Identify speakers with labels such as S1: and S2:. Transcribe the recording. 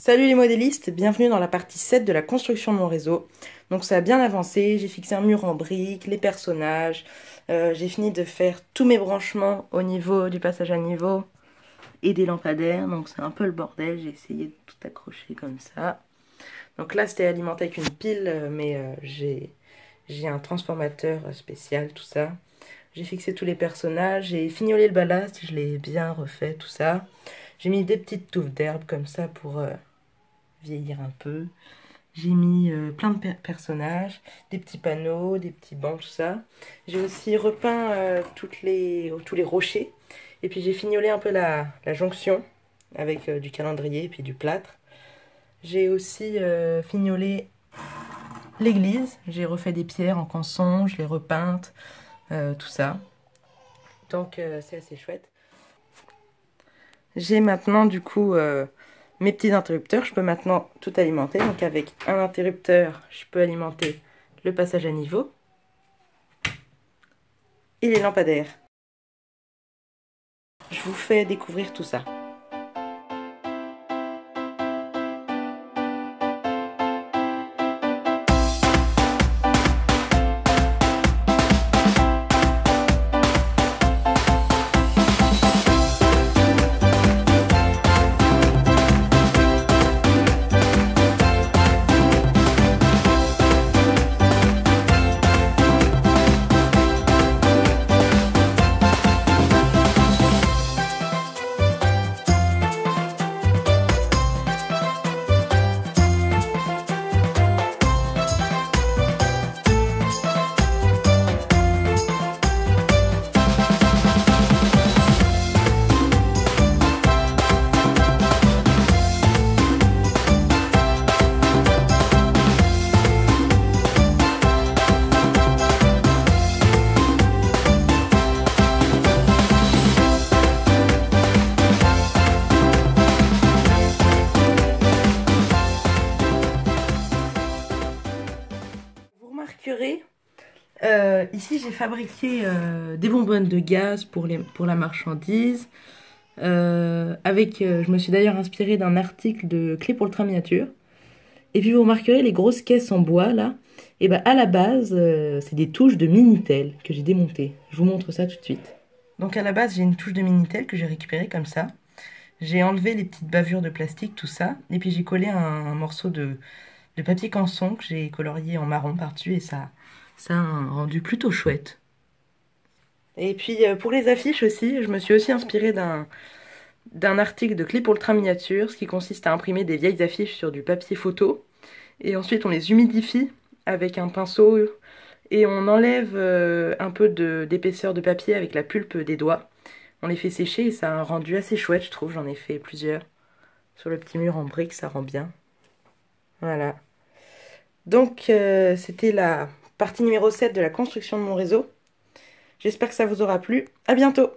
S1: Salut les modélistes, bienvenue dans la partie 7 de la construction de mon réseau. Donc ça a bien avancé, j'ai fixé un mur en briques, les personnages, j'ai fini de faire tous mes branchements au niveau du passage à niveau et des lampadaires. Donc c'est un peu le bordel, j'ai essayé de tout accrocher comme ça. Donc là c'était alimenté avec une pile, mais j'ai un transformateur spécial, tout ça. J'ai fixé tous les personnages, j'ai fignolé le ballast, je l'ai bien refait, tout ça. J'ai mis des petites touffes d'herbe comme ça pour vieillir un peu. J'ai mis plein de personnages, des petits panneaux, des petits bancs, tout ça. J'ai aussi repeint tous les rochers. Et puis j'ai fignolé un peu la jonction avec du calendrier et puis du plâtre. J'ai aussi fignolé l'église. J'ai refait des pierres en canson, je l'ai repeinte, tout ça. Donc c'est assez chouette. J'ai maintenant du coup mes petits interrupteurs. Je peux maintenant tout alimenter. Donc avec un interrupteur, je peux alimenter le passage à niveau et les lampadaires. Je vous fais découvrir tout ça. Vous remarquerez, ici j'ai fabriqué des bonbonnes de gaz pour la marchandise. Je me suis d'ailleurs inspirée d'un article de Clé pour le train miniature. Et puis vous remarquerez les grosses caisses en bois là. Et ben à la base, c'est des touches de Minitel que j'ai démontées. Je vous montre ça tout de suite. Donc à la base, j'ai une touche de Minitel que j'ai récupérée comme ça. J'ai enlevé les petites bavures de plastique, tout ça. Et puis j'ai collé un morceau de papier canson que j'ai colorié en marron par-dessus. Et ça a un rendu plutôt chouette. Et puis pour les affiches aussi, je me suis aussi inspirée d'un article de Clé pour le train miniature, ce qui consiste à imprimer des vieilles affiches sur du papier photo. Et ensuite on les humidifie avec un pinceau et on enlève un peu d'épaisseur de papier avec la pulpe des doigts. On les fait sécher et ça a un rendu assez chouette, je trouve. J'en ai fait plusieurs sur le petit mur en briques, ça rend bien. Voilà. Donc c'était la partie numéro 7 de la construction de mon réseau. J'espère que ça vous aura plu. À bientôt!